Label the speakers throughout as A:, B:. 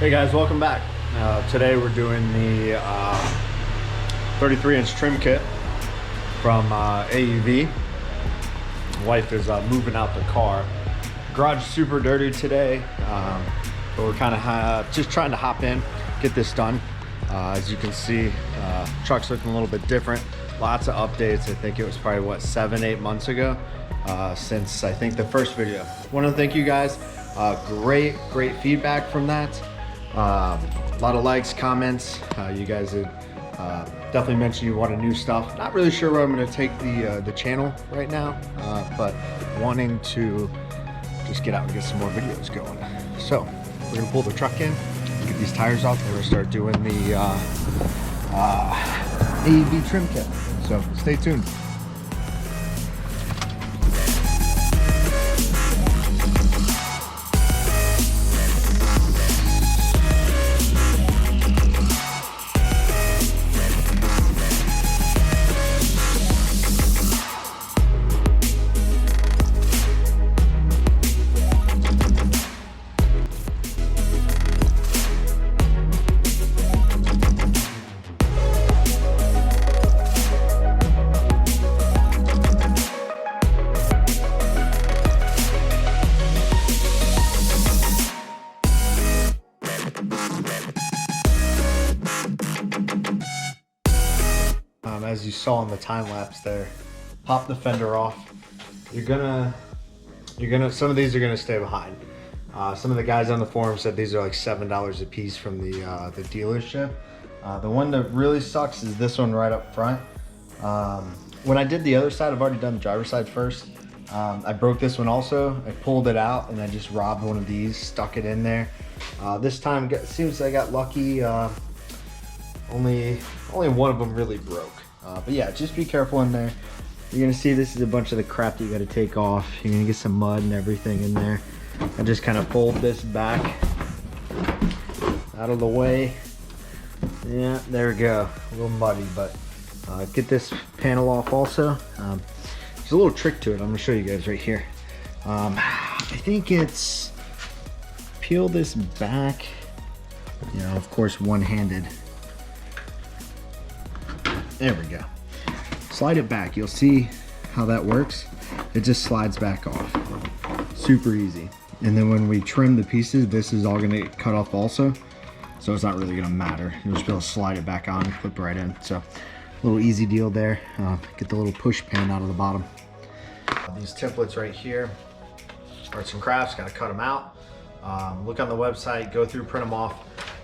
A: Hey guys, welcome back. Today we're doing the 33-inch trim kit from AEV. Wife is moving out the car. Garage is super dirty today, but we're kind of just trying to hop in, get this done. As you can see, truck's looking a little bit different. Lots of updates. I think it was probably what, 7-8 months ago since I think the first video. Want to thank you guys. Great feedback from that. A lot of likes, comments. You guys had definitely mentioned you wanted new stuff. Not really sure where I'm going to take the channel right now, but wanting to just get out and get some more videos going. So we're going to pull the truck in, get these tires off, and we're going to start doing the AEV trim kit. So stay tuned. As you saw in the time lapse there, pop the fender off. You're gonna some of these are gonna stay behind. Some of the guys on the forum said these are like $7 a piece from the dealership. The one that really sucks is this one right up front. When I did the other side, I've already done the driver's side first. I broke this one also. I pulled it out and I just robbed one of these, stuck it in there. This time it seems I got lucky. Only one of them really broke. But yeah, just be careful in there. You're gonna see this is a bunch of the crap that you gotta take off. You're gonna get some mud and everything in there. I just kind of fold this back out of the way. Yeah, there we go. A little muddy, but get this panel off also. There's a little trick to it. I'm gonna show you guys right here. I think it's peel this back. You know, of course, one-handed. There we go. Slide it back. You'll see how that works. It just slides back off. Super easy. And then when we trim the pieces, this is all gonna get cut off also. So it's not really gonna matter. You'll just be able to slide it back on, clip right in. So a little easy deal there. Get the little push pin out of the bottom. These templates right here, Arts and Crafts, gotta cut them out. Look on the website, go through, print them off.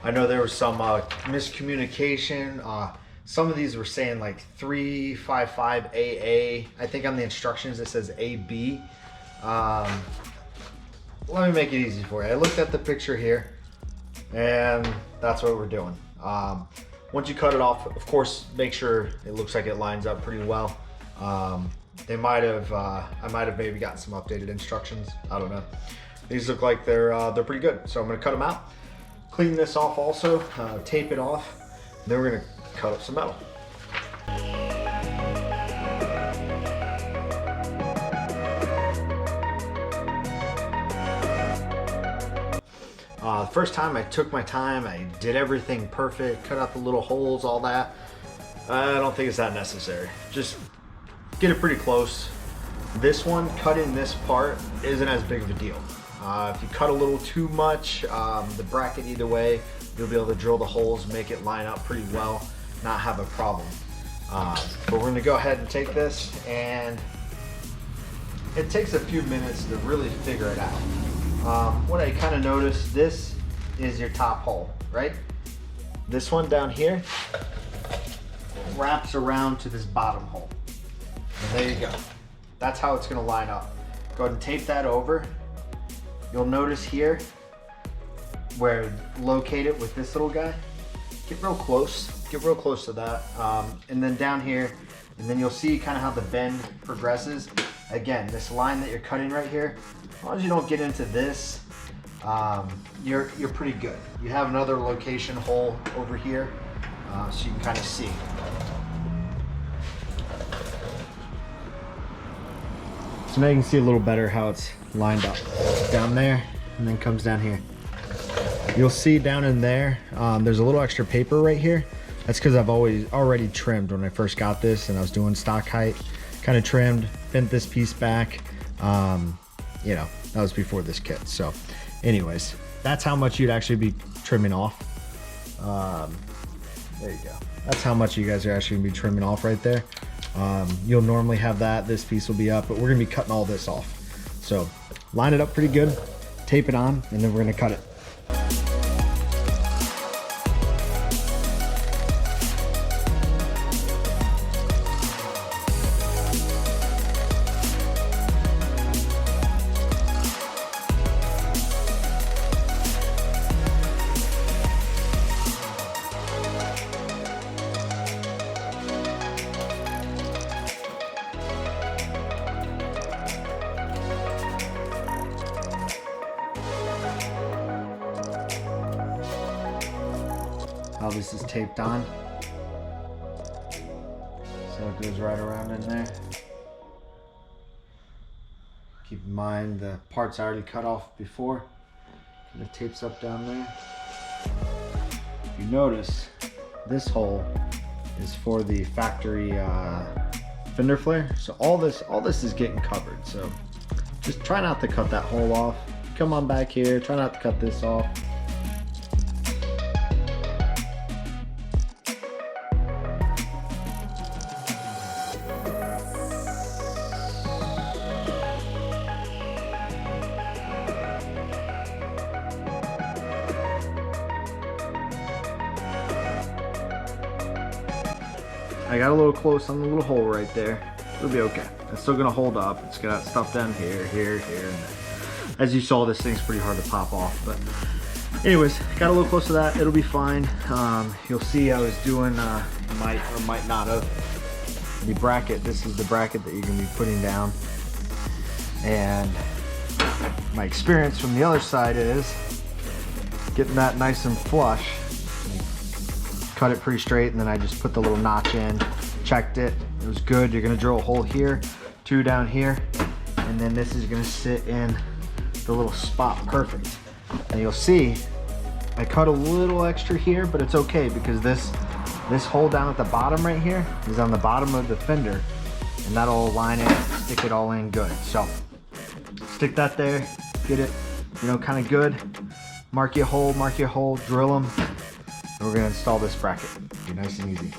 A: I know there was some miscommunication. Some of these were saying like 355 AA. I think on the instructions it says AB. Let me make it easy for you. I looked at the picture here and that's what we're doing. Once you cut it off, of course, make sure it looks like it lines up pretty well. They might have, I might have maybe gotten some updated instructions. I don't know. These look like they're pretty good. So I'm gonna cut them out, clean this off also, tape it off. Then we're gonna cut up some metal. The first time I took my time, I did everything perfect, cut out the little holes, all that. I don't think it's that necessary. Just get it pretty close. This one, cutting this part isn't as big of a deal. If you cut a little too much, the bracket either way, you'll be able to drill the holes, make it line up pretty well, not have a problem. But we're gonna go ahead and take this, and it takes a few minutes to really figure it out. What I kind of noticed, this is your top hole, right? This one down here wraps around to this bottom hole. And there you go. That's how it's gonna line up. Go ahead and tape that over. You'll notice here where locate it with this little guy. Get real close to that. And then down here, and then you'll see kind of how the bend progresses. Again, this line that you're cutting right here, as long as you don't get into this, you're pretty good. You have another location hole over here, so you can kind of see. So now you can see a little better how it's lined up. Down there, and then comes down here. You'll see down in there, there's a little extra paper right here. That's because I've already trimmed when I first got this and I was doing stock height. Kind of trimmed, bent this piece back. You know, that was before this kit. So anyways, that's how much you'd actually be trimming off. There you go. That's how much you guys are actually gonna be trimming off right there. You'll normally have that, this piece will be up, but we're gonna be cutting all this off. So line it up pretty good, tape it on, and then we're gonna cut it. How this is taped on. So it goes right around in there. Keep in mind the parts I already cut off before. And it tapes up down there. If you notice, this hole is for the factory fender flare. So all this is getting covered. So just try not to cut that hole off. Come on back here, try not to cut this off. I got a little close on the little hole right there. It'll be okay. It's still gonna hold up. It's got stuff down here, here, and there. As you saw, this thing's pretty hard to pop off. But anyways, got a little close to that. It'll be fine. You'll see I was doing, might or might not have, the bracket. This is the bracket that you're gonna be putting down. And my experience from the other side is getting that nice and flush. Cut it pretty straight, and then I just put the little notch in, checked it, it was good. You're gonna drill a hole here, 2 down here, and then this is gonna sit in the little spot perfect. And you'll see I cut a little extra here, but it's okay because this hole down at the bottom right here is on the bottom of the fender, and that'll align it, stick it all in good. So stick that there, get it, you know, kind of good. Mark your hole, drill them. And we're gonna install this bracket. Be nice and easy.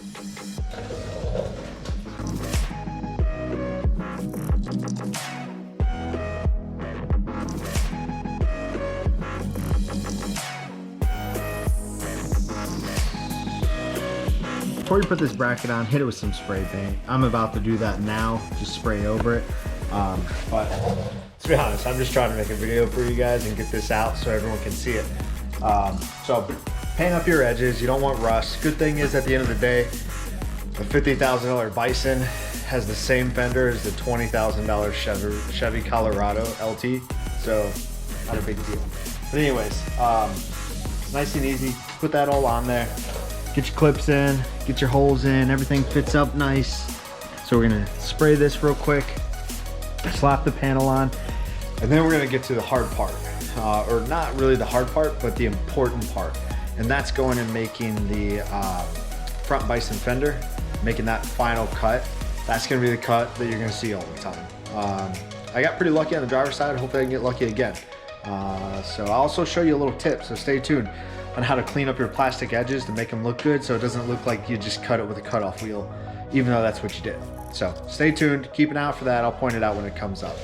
A: Before you put this bracket on, hit it with some spray paint. I'm about to do that now, just spray over it. But to be honest, I'm just trying to make a video for you guys and get this out so everyone can see it. So paint up your edges. You don't want rust. Good thing is, at the end of the day, the $50,000 Bison has the same fender as the $20,000 Chevy Colorado LT, so not a big deal. But anyways, nice and easy. Put that all on there. Get your clips in, get your holes in, everything fits up nice. So we're gonna spray this real quick, slap the panel on, and then we're gonna get to the hard part. Or not really the hard part, but the important part. And that's going and making the front Bison fender, making that final cut. That's gonna be the cut that you're gonna see all the time. I got pretty lucky on the driver's side. Hopefully I can get lucky again. So I'll also show you a little tip, so stay tuned on how to clean up your plastic edges to make them look good, so it doesn't look like you just cut it with a cutoff wheel, even though that's what you did. So stay tuned, keep an eye out for that. I'll point it out when it comes up.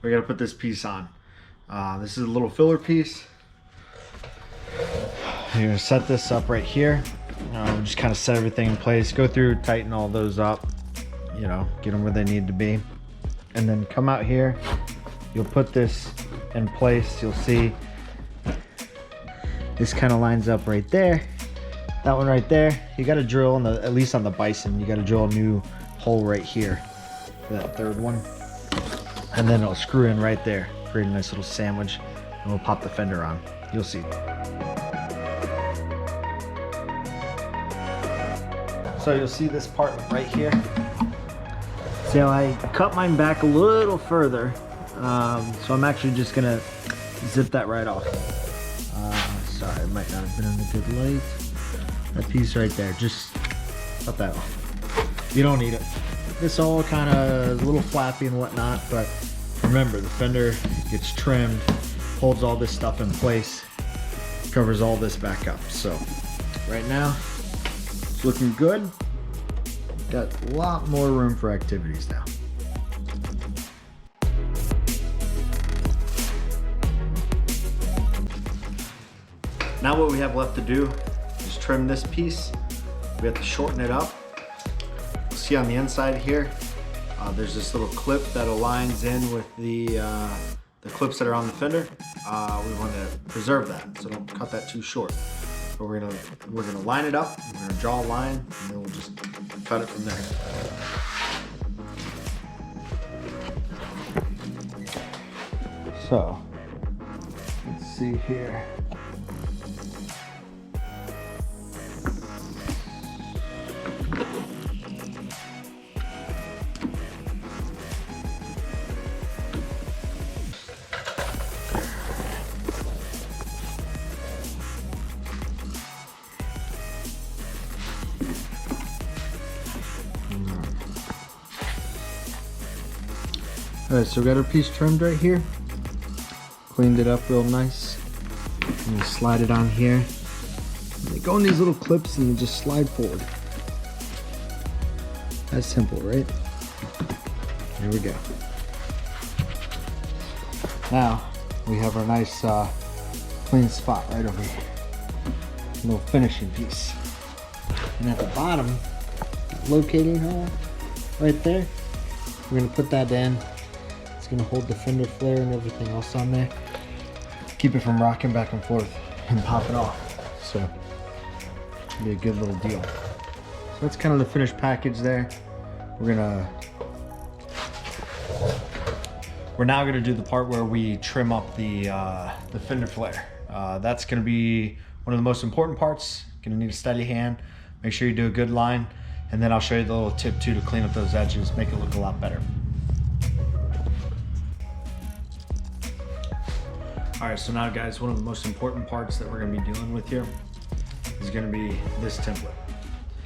A: We're gonna put this piece on. This is a little filler piece. You're gonna set this up right here. Just kind of set everything in place. Go through, tighten all those up. You know, get them where they need to be. And then come out here. You'll put this in place. You'll see this kind of lines up right there. That one right there. You got to drill on the, at least on the Bison, you got to drill a new hole right here for that third one. And then it'll screw in right there, create a nice little sandwich, and we'll pop the fender on. You'll see. So you'll see this part right here. See how I cut mine back a little further. So I'm actually just gonna zip that right off. Sorry, it might not have been in a good light. That piece right there, just cut that off. You don't need it. This all kind of is a little flappy and whatnot, but remember, the fender gets trimmed, holds all this stuff in place, covers all this back up. So right now, it's looking good. Got a lot more room for activities now. Now what we have left to do is trim this piece. We have to shorten it up. You'll see on the inside here, there's this little clip that aligns in with the clips that are on the fender. We want to preserve that, so don't cut that too short. But we're gonna line it up. We're gonna draw a line, and then we'll just cut it from there. So let's see here. Alright, so we got our piece trimmed right here. Cleaned it up real nice. And slide it on here. And they go in these little clips and you just slide forward. That's simple, right? There we go. Now we have our nice clean spot right over here. A little finishing piece. And at the bottom, locating hole right there, we're gonna put that in. It's gonna hold the fender flare and everything else on there. Keep it from rocking back and forth and popping off. So it'll be a good little deal. So that's kind of the finished package there. We're now gonna do the part where we trim up the fender flare. That's gonna be one of the most important parts. Gonna need a steady hand. Make sure you do a good line, and then I'll show you the little tip too to clean up those edges, make it look a lot better. All right, so now guys, one of the most important parts that we're gonna be dealing with here is gonna be this template.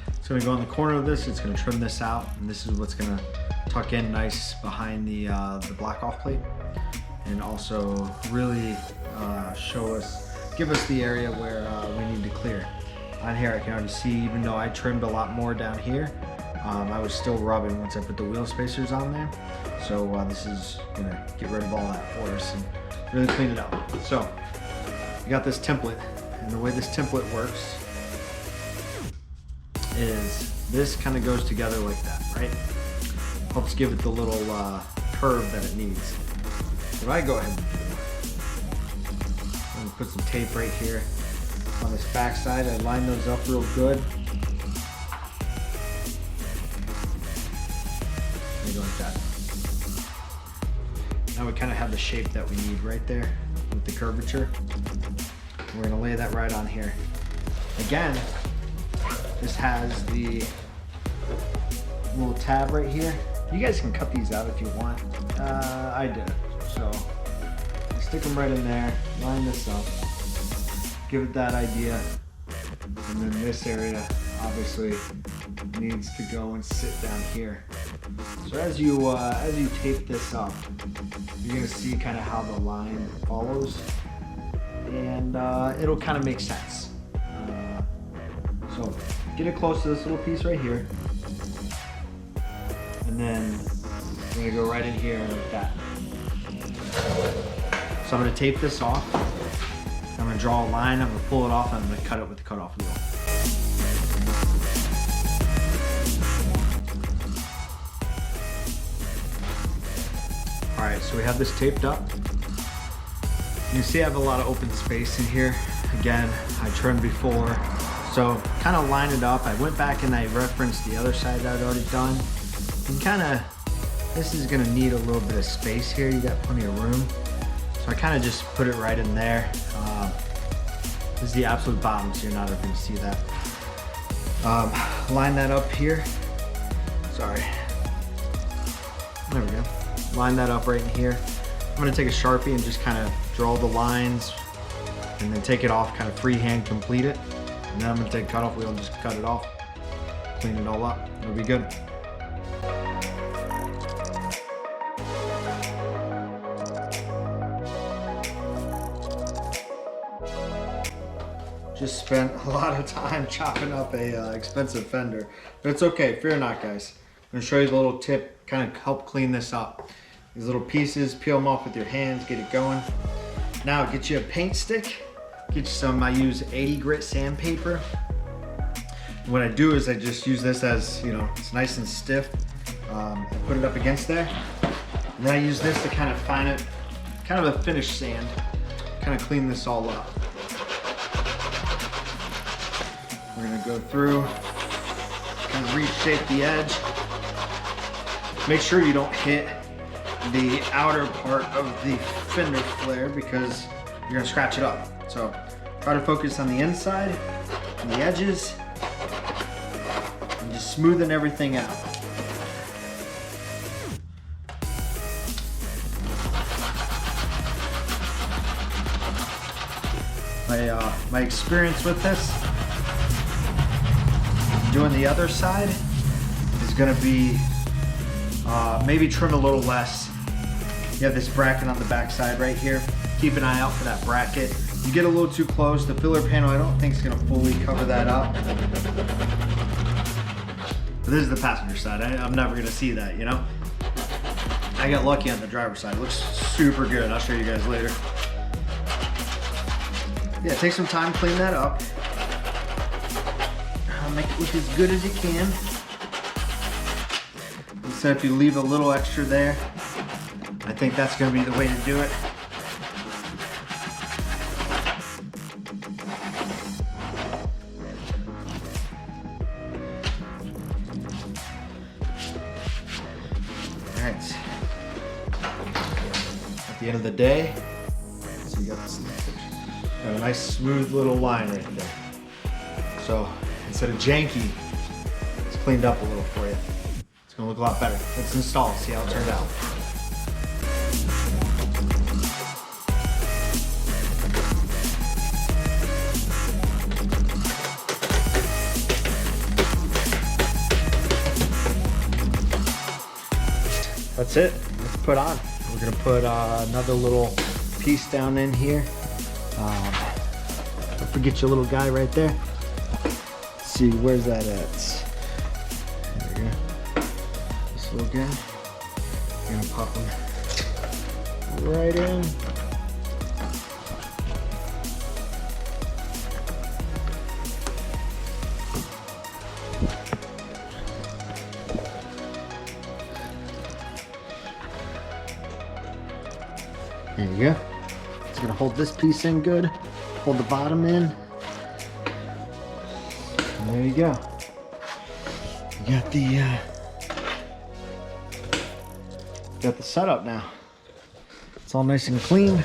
A: It's gonna go on the corner of this, it's gonna trim this out, and this is what's gonna tuck in nice behind the black off plate, and also really give us the area where we need to clear. On here I can already see, even though I trimmed a lot more down here, I was still rubbing once I put the wheel spacers on there. So this is gonna get rid of all that for us and really clean it up. So we got this template, and the way this template works is this kind of goes together like that, right? Helps give it the little curve that it needs. So I go ahead and do, I'm gonna put some tape right here on this back side. I line those up real good. Maybe like that. Now we kind of have the shape that we need right there with the curvature. We're gonna lay that right on here. Again, this has the little tab right here. You guys can cut these out if you want. I did it. So stick them right in there, line this up, give it that idea, and then this area obviously needs to go and sit down here. So as you tape this up, you're gonna see kind of how the line follows, and it'll kind of make sense. So get it close to this little piece right here, and then I'm gonna go right in here like that. So I'm gonna tape this off. I'm gonna draw a line, I'm gonna pull it off, and I'm gonna cut it with the cutoff wheel. All right, so we have this taped up. You can see I have a lot of open space in here. Again, I trimmed before, so kind of line it up. I went back and I referenced the other side that I'd already done. And kind of, this is gonna need a little bit of space here. You got plenty of room. So I kind of just put it right in there. This is the absolute bottom, so you're not ever gonna see that. Line that up here. Sorry. There we go. Line that up right in here. I'm gonna take a Sharpie and just kind of draw the lines and then take it off, kind of freehand complete it. And then I'm gonna take a cutoff wheel and just cut it off, clean it all up, it'll be good. Just spent a lot of time chopping up a expensive fender, but it's okay, fear not guys. I'm gonna show you the little tip, kind of help clean this up. These little pieces, peel them off with your hands, get it going. Now get you a paint stick, get you some, I use 80 grit sandpaper. What I do is I just use this as, you know, it's nice and stiff. I put it up against there. And then I use this to kind of find it, kind of a finished sand, kind of clean this all up. We're gonna go through, kind of reshape the edge. Make sure you don't hit the outer part of the fender flare because you're gonna scratch it up. So try to focus on the inside and the edges and just smoothing everything out. My experience with this, doing the other side, is gonna be maybe trim a little less. You have this bracket on the back side right here. Keep an eye out for that bracket. You get a little too close, the filler panel I don't think is gonna fully cover that up. But this is the passenger side. I'm never gonna see that, you know? I got lucky on the driver's side. It looks super good. I'll show you guys later. Yeah, take some time, clean that up. Make it look as good as you can. So if you leave a little extra there, I think that's gonna be the way to do it. All right. At the end of the day, so you got a nice smooth little line right there. So instead of janky, it's cleaned up a little for you. It's gonna look a lot better. Let's install it, see how it turned out. That's it, let's put on. We're gonna put another little piece down in here. Don't forget your little guy right there. Let's see, where's that at? There we go. This little guy. I'm gonna pop him right in. There you go. It's gonna hold this piece in good. Hold the bottom in. And there you go. You got the setup now. It's all nice and clean.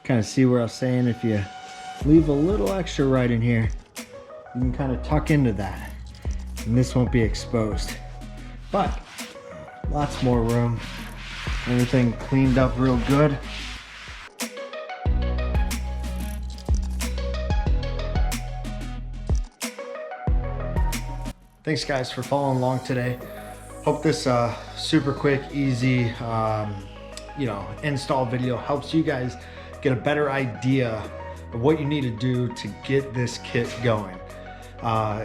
A: Kind of see where I was saying if you leave a little extra right in here, you can kind of tuck into that. And this won't be exposed. But lots more room. Everything cleaned up real good. Thanks guys for following along today. Hope this super quick, easy, install video helps you guys get a better idea of what you need to do to get this kit going.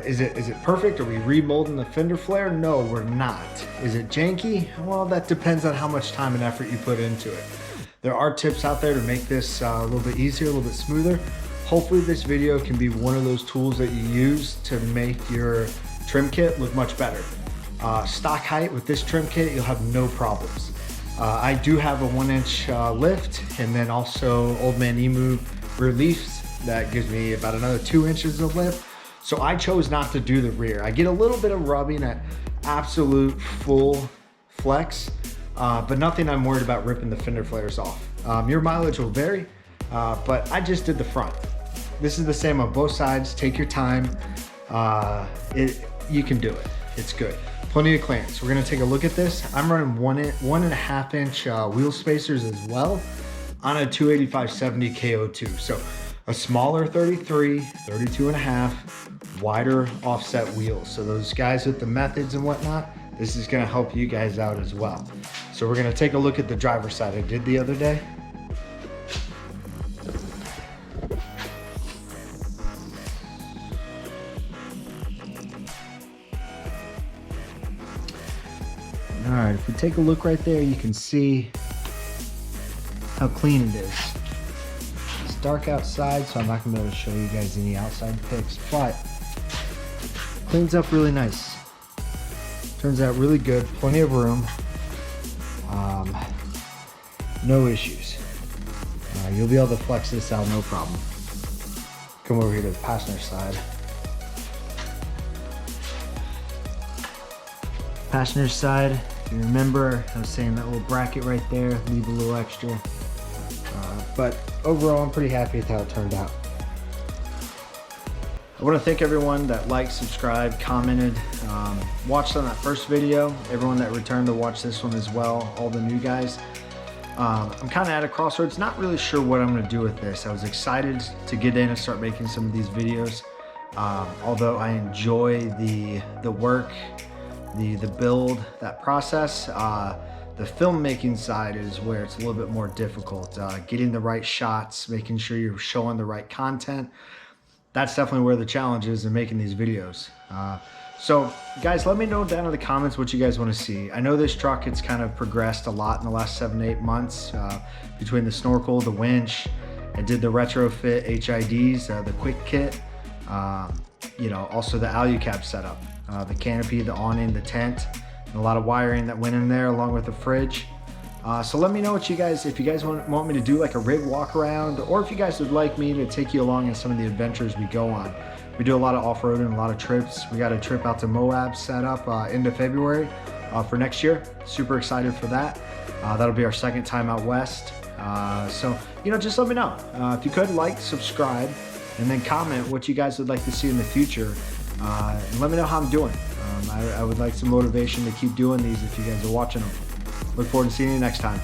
A: Is it perfect? Are we remolding the fender flare? No, we're not. Is it janky? Well, that depends on how much time and effort you put into it. There are tips out there to make this a little bit easier, a little bit smoother. Hopefully this video can be one of those tools that you use to make your trim kit look much better. Stock height with this trim kit, you'll have no problems. I do have a 1-inch lift, and then also Old Man Emu reliefs that gives me about another 2 inches of lift. So I chose not to do the rear. I get a little bit of rubbing at absolute full flex, but nothing I'm worried about ripping the fender flares off. Your mileage will vary, but I just did the front. This is the same on both sides. Take your time. You can do it. It's good. Plenty of clearance. We're gonna take a look at this. I'm running 1.5 inch wheel spacers as well on a 285/70 KO2. So a smaller 33, 32.5, wider offset wheels. So those guys with the methods and whatnot, this is gonna help you guys out as well. So we're gonna take a look at the driver's side I did the other day. All right, if we take a look right there, you can see how clean it is. It's dark outside, so I'm not gonna be able to show you guys any outside pics, but cleans up really nice. Turns out really good, plenty of room. No issues. You'll be able to flex this out, no problem. Come over here to the passenger side. Passenger side, if you remember, I was saying that little bracket right there, leave a little extra. But overall, I'm pretty happy with how it turned out. I want to thank everyone that liked, subscribed, commented, watched on that first video, everyone that returned to watch this one as well, all the new guys. I'm kind of at a crossroads, not really sure what I'm going to do with this. I was excited to get in and start making some of these videos. Although I enjoy the work, the build, that process, the filmmaking side is where it's a little bit more difficult. Getting the right shots, making sure you're showing the right content. That's definitely where the challenge is in making these videos. So guys, let me know down in the comments what you guys want to see. I know this truck, it's kind of progressed a lot in the last 7 to 8 months, between the snorkel, the winch. I did the retrofit HIDs, the quick kit, you know, also the alucab setup, the canopy, the awning, the tent, and a lot of wiring that went in there along with the fridge. So let me know what you guys, if you guys want me to do like a rig walk around, or if you guys would like me to take you along in some of the adventures we go on. We do a lot of off-roading, a lot of trips. We got a trip out to Moab set up end of February for next year. Super excited for that. That'll be our second time out west. So, you know, just let me know. If you could, like, subscribe, and then comment what you guys would like to see in the future. And let me know how I'm doing. I would like some motivation to keep doing these if you guys are watching them. Look forward to seeing you next time.